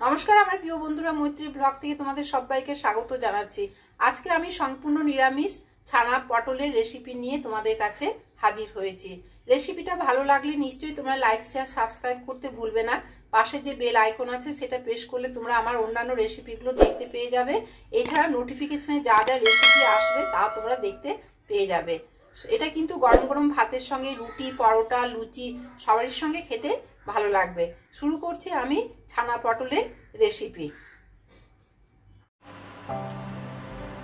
নমস্কার আমার প্রিয় বন্ধুরা, মৈত্রী ব্লগ থেকে তোমাদের সবাইকে স্বাগত জানাচ্ছি। আজকে আমি সম্পূর্ণ নিরামিষ ছানা পটলের রেসিপি নিয়ে তোমাদের কাছে হাজির হয়েছি। রেসিপিটা ভালো লাগলে নিশ্চয়ই তোমরা লাইক শেয়ার সাবস্ক্রাইব করতে ভুলবে না। পাশে যে বেল আইকন আছে সেটা প্রেস করলে তোমরা আমার অন্যান্য রেসিপিগুলো দেখতে পেয়ে যাবে। এছাড়া নোটিফিকেশনে যা যা রেসিপি আসবে তা তোমরা দেখতে পেয়ে যাবে। এটা কিন্তু গরম গরম ভাতের সঙ্গে, রুটি, পরোটা, লুচি সবারই সঙ্গে খেতে ভালো লাগবে। শুরু করছি আমি ছানা পটলের রেসিপি।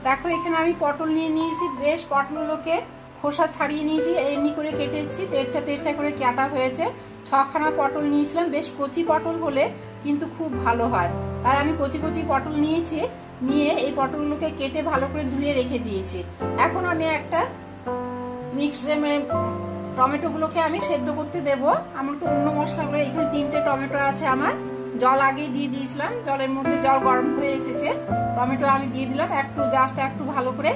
দেখো এখানে আমি পটল নিয়ে নিয়েছি। বেশ পটলগুলোকে খোসা ছাড়িয়ে নিয়েছি, এমনি করে কেটেছি, তেরচা তেরচা করে কাটা হয়েছে। 6খানা পটল নিয়েছিলাম। বেশ কচি পটল হলে কিন্তু খুব ভালো হয়, তাই আমি কচি কচি পটল নিয়েছি। নিয়ে এই পটলগুলোকে কেটে ভালো করে ধুয়ে রেখে দিয়েছি। এখন আমি একটা মিক্সে টমেটোগুলোকে আমি সেদ্ধ করতে দেবো। এমনকি অন্য মশলাগুলো, এখানে 3টে টমেটো আছে আমার। জল আগে দিয়ে দিয়েছিলাম, জলের মধ্যে জল গরম হয়ে এসেছে। টমেটো আমি দিয়ে দিলাম, একটু ভালো করে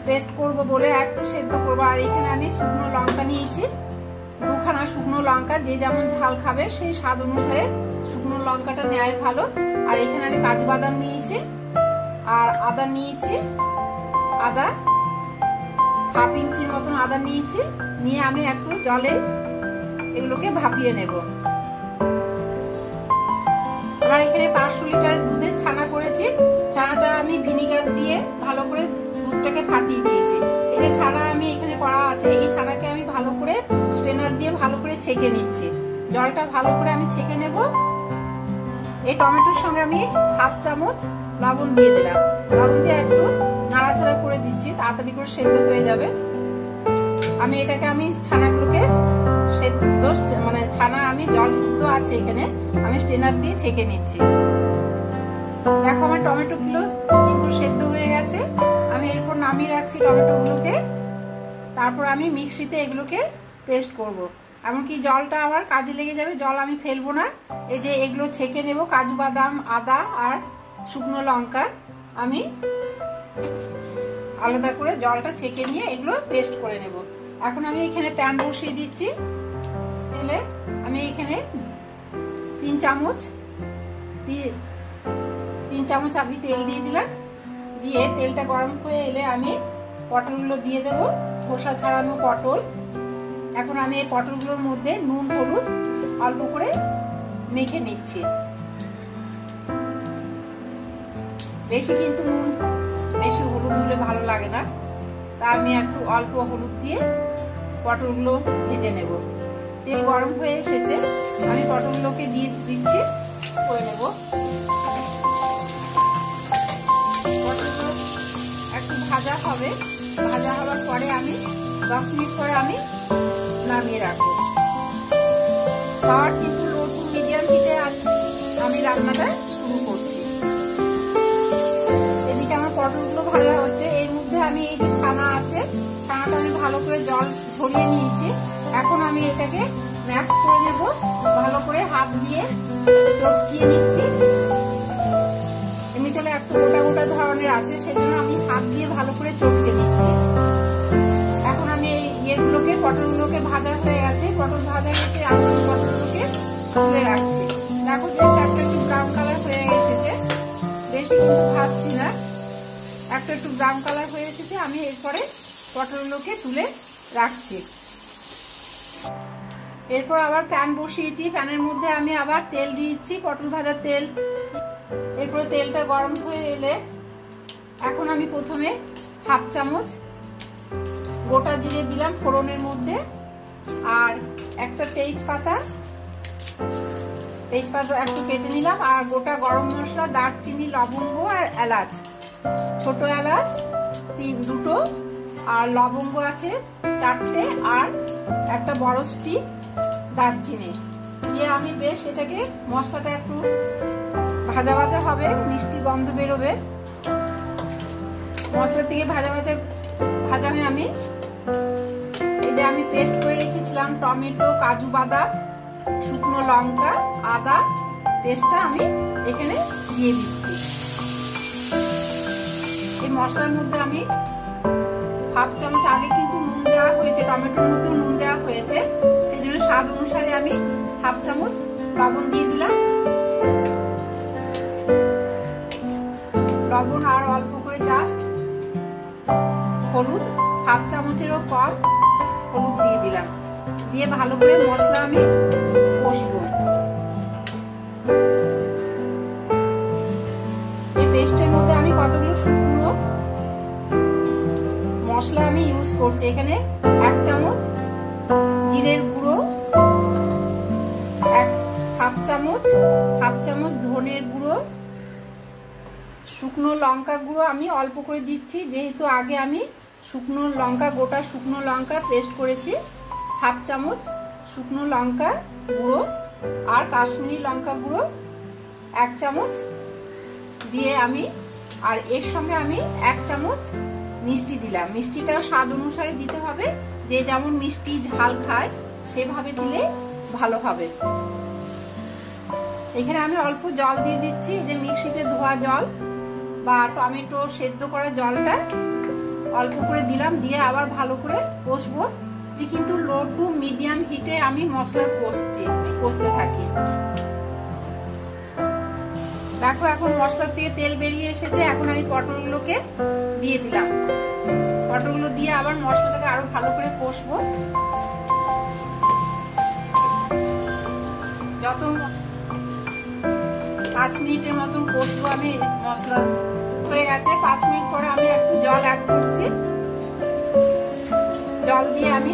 পেস্ট করব বলে একটু সেদ্ধ করবো। আর এখানে আমি শুকনো লঙ্কা নিয়েছি, 2খানা শুকনো লঙ্কা। যে যেমন ঝাল খাবে সেই স্বাদ অনুসারে শুকনো লঙ্কাটা নেওয়াই ভালো। আর এখানে আমি কাজু বাদাম নিয়েছি, আর আদা নিয়েছি। আদা হাফ ইঞ্চির মতন আদা নিয়েছি। নিয়ে আমি একটু জলে এগুলোকে ভাপিয়ে নেব। আমার এখানে 500 লিটার দুধের ছানা করেছি। ছানাটা আমি ভিনিগার দিয়ে ভালো করে দুধটাকে ফাটিয়ে দিয়েছি। এই যে ছানা আমি এখানে করা আছে, এই ছানাকে আমি ভালো করে স্ট্রেনার দিয়ে ভালো করে ছেঁকে নিচ্ছি। জলটা ভালো করে আমি ছেঁকে নেব। এই টমেটোর সঙ্গে আমি হাফ চামচ লবণ দিয়ে দিলাম। লবণ দিয়ে একটু নাড়াচাড়া করে দিচ্ছি, তাড়াতাড়ি করে সেদ্ধ হয়ে যাবে। আমি ছানাগুলোকে সেদ্ধ, ছানা আমি জল শুদ্ধ আছে এখানে, আমি স্ট্রেনার দিয়ে ছেঁকে নিচ্ছি। দেখো আমার টমেটোগুলো কিন্তু সেদ্ধ হয়ে গেছে। আমি এরপর নামিয়ে রাখছি টমেটোগুলোকে। তারপর আমি মিক্সিতে এগুলোকে পেস্ট করব। এমনকি জলটা আমার কাজে লেগে যাবে, জল আমি ফেলবো না। এই যে এগুলো ছেঁকে নেব, কাজু বাদাম, আদা আর শুকনো লঙ্কা আমি আলাদা করে জলটা ছেঁকে নিয়ে এগুলো পেস্ট করে নেব। এখন আমি এখানে প্যান বসিয়ে দিচ্ছি। তেলে আমি এখানে 3 চামচ আমি তেল দিয়ে দিলাম। দিয়ে তেলটা গরম হয়ে এলে আমি পটলগুলো দিয়ে দেব, খোসা ছাড়ানো পটল। এখন আমি এই পটলগুলোর মধ্যে নুন হলুদ অল্প করে মেখে নিচ্ছি। বেশি হলুদ হলে ভালো লাগে না, তা আমি একটু অল্প হলুদ দিয়ে পটলগুলো ভেজে নেব। তেল গরম হয়ে এসেছে, আমি পটলগুলোকে দিয়ে দিচ্ছি, করে নেব। পটলগুলো একটু ভাজা হবে, ভাজা হওয়ার পরে আমি 10 মিনিট পরে আমি নামিয়ে রাখবো। পাওয়ার কিন্তু লো টু মিডিয়াম হিটে আমি রান্নাটা শুরু করছি। এদিকে আমার পটলগুলো ভাজা হচ্ছে। এর মধ্যে আমি এই যে ছানা আছে, ছানাটা আমি ভালো করে জল ঝরিয়ে নিয়েছি। এখন আমি এটাকে ম্যাশ করে নেব, ভালো করে হাত দিয়ে চটকিয়ে নিচ্ছি। এমনিতে একটু গোটা গোটা ধরনের আছে, সেজন্য আমি হাত দিয়ে ভালো করে চটকে নিচ্ছি। এখন আমি এই পটলগুলোকে ভাজা হয়ে গেছে, পটল ভাজা গেছে, আমি পটলগুলোকে তুলে রাখছি। দেখো বেশ একটু ব্রাউন কালার হয়ে এসেছে, বেশি কিন্তু ভাজছি না, একটু ব্রাউন কালার হয়ে এসেছে। আমি এরপরে পটলগুলোকে তুলে রাখছি। এরপর আবার প্যান বসিয়েছি, প্যানের মধ্যে আমি আবার তেল দিয়েছি, পটল ভাজার তেল। এরপরে তেলটা গরম হয়ে এলে এখন আমি প্রথমে হাফ চামচ গোটা জিরে দিলাম ফোড়নের মধ্যে, আর একটা তেজপাতা একটু কেটে নিলাম, আর গোটা গরম মশলা, দারচিনি, লবঙ্গ আর এলাচ, ছোট এলাচ 2টো, আর লবঙ্গ আছে 4টে, আর একটা বড় স্টিক দারচিনি দিয়ে আমি বেশ এটাকে, মশলাটা একটু ভাজা ভাজা হবে, মিষ্টি গন্ধ বেরোবে মশলা থেকে। ভাজা হয়ে আমি এই যে আমি পেস্ট করে রেখেছিলাম টমেটো, কাজু বাদাম, শুকনো লঙ্কা, আদা পেস্টটা আমি এখানে দিয়ে দিচ্ছি। এই মশলার মধ্যে আমি হাফ চামচ, আগে কিন্তু নুন দেওয়া হয়েছে, টমেটোর মধ্যেও নুন দেওয়া হয়েছে, সেই জন্য স্বাদ অনুসারে আমি হাফ চামচ লবণ দিয়ে দিলাম। ভালো করে মশলা আমি কষবো। এই পেস্টের মধ্যে আমি কতগুলো শুকনো মশলা আমি ইউজ করছি। এখানে 1 চামচ জিরের গুঁড়ো, হাফ চামচ ধনের গুঁড়ো, শুকনো লঙ্কা গুঁড়ো আমি অল্প করে দিচ্ছি, যেহেতু আগে আমি শুকনো লঙ্কা, গোটা শুকনো লঙ্কা পেস্ট করেছি। হাফ চামচ শুকনো লঙ্কা গুঁড়ো আর কাশ্মীরি লঙ্কা গুঁড়ো 1 চামচ দিয়ে আমি, আর এর সঙ্গে আমি 1 চামচ মিষ্টি দিলাম। মিষ্টিটা স্বাদ অনুসারে দিতে হবে, যে যেমন মিষ্টি ঝাল খায় সেভাবে দিলে ভালো হবে। এখানে আমি অল্প জল দিয়ে দিচ্ছি, যে মিক্সিতে ধোয়া জল বা টমেটো সেদ্ধ করা জলটা অল্প করে দিলাম, দিয়ে আবার ভালো করে কষবো। কিন্তু লো টু মিডিয়াম হিটে আমি মশলা কষতে থাকি। দেখো এখন মশলা থেকে তেল বেরিয়ে এসেছে, এখন আমি পটলগুলোকে দিয়ে দিলাম। পটলগুলো দিয়ে আবার মশলাটাকে আরো ভালো করে কষবো। যত 5 মিনিটের মতন কষবো আমি। মশলা হয়ে গেছে, 5 মিনিট পরে আমি একটু জল অ্যাড করছি। জল দিয়ে আমি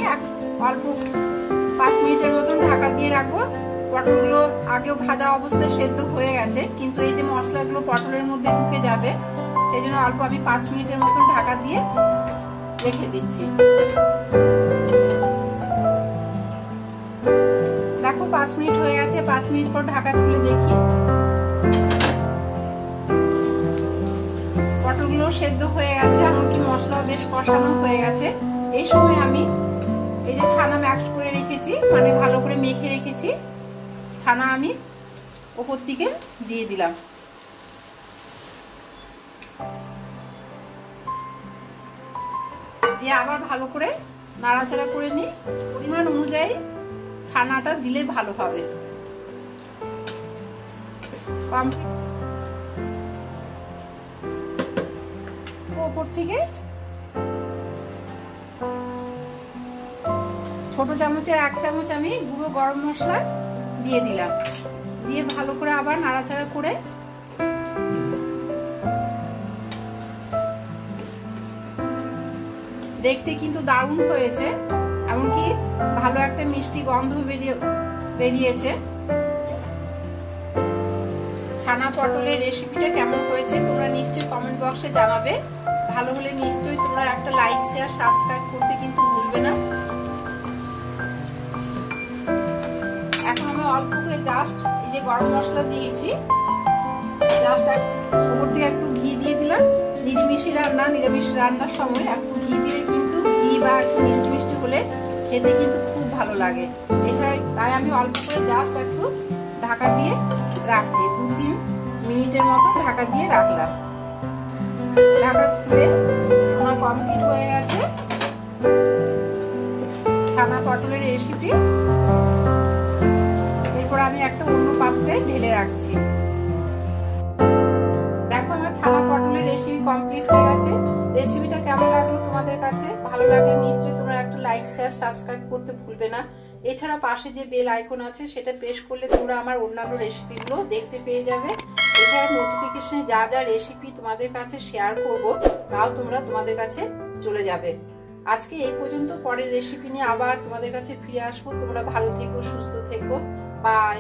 অল্প 5 মিনিটের মতন ঢাকা দিয়ে রাখবো। পটলগুলো আগেও ভাজা অবস্থায় সেদ্ধ হয়ে গেছে, কিন্তু এই যে মশলাগুলো পটলের মধ্যে ঢুকে যাবে, সেই জন্য অল্প আমি 5 মিনিটের মতন ঢাকা দিয়ে রেখে দিচ্ছি। দেখো 5 মিনিট হয়ে গেছে, 5 মিনিট পর ঢাকা খুলে দেখি পটলগুলো সেদ্ধ হয়ে গেছে, এমনকি মশলাও বেশ কষানো হয়ে গেছে। এই সময় আমি এই যে ছানা ম্যাক্স করে রেখেছি, মানে ভালো করে মেখে রেখেছি, ছানা আমি উপর থেকে দিয়ে দিলাম। দিয়ে আবার ভালো করে নাড়াচাড়া করে নিই। পরিমাণ অনুযায়ী ছানাটা দিলে ভালো হবে। উপর থেকে ছোট চামচের 1 চামচ আমি গুঁড়ো গরম মশলা দিয়ে দিলাম। দিয়ে ভালো করে আবার নাড়াচাড়া করে দেখতে কিন্তু দারুণ হয়েছে, এমনকি ভালো একটা মিষ্টি গন্ধ বেরিয়েছে। ছানা পটলের রেসিপিটা কেমন হয়েছে তোমরা নিশ্চয়ই কমেন্ট বক্সে জানাবে। ভালো হলে নিশ্চয়ই তোমরা একটা লাইক, শেয়ার, সাবস্ক্রাইব করতে কিন্তু ভুলবে না। এখন আমি অল্প করে জাস্ট এই যে গরম মশলা দিয়েছি, জাস্ট উপর থেকে একটু ঘি দিয়ে দিলাম। নিরামিষ রান্নার সময় একটু ঘি দিলে কিন্তু, ঘি বা একটু মিষ্টি মিষ্টি হলে খেতে কিন্তু খুব ভালো লাগে। এছাড়া তাই আমি অল্প করে জাস্ট একটু ঢাকা দিয়ে রাখছি। 2-3 মিনিটের মতো ঢাকা দিয়ে রাখলাম। ঢাকা খুলে আমার কমপ্লিট হয়ে গেছে ছানা পটলের রেসিপি। এরপর আমি একটা অন্য পাত্রে ঢেলে রাখছি। দেখো আমার ছানা পটলের রেসিপি কমপ্লিট হয়ে গেছে। রেসিপিটা কেমন লাগলো তোমাদের কাছে? ভালো লাগলে নিশ্চয়ই তোমরা একটা লাইক, শেয়ার, সাবস্ক্রাইব করতে ভুলবে না। এছাড়া পাশে যে বেল আইকন আছে সেটা প্রেস করলে তোমরা আমার অন্যান্য রেসিপিগুলো দেখতে পেয়ে যাবে। এছাড়া নোটিফিকেশনে যা যা রেসিপি তোমাদের কাছে শেয়ার করব তাও তোমাদের কাছে চলে যাবে। আজকে এই পর্যন্ত, পরের রেসিপি নিয়ে আবার তোমাদের কাছে ফিরে আসবো। তোমরা ভালো থেকো, সুস্থ থেকো, বাই।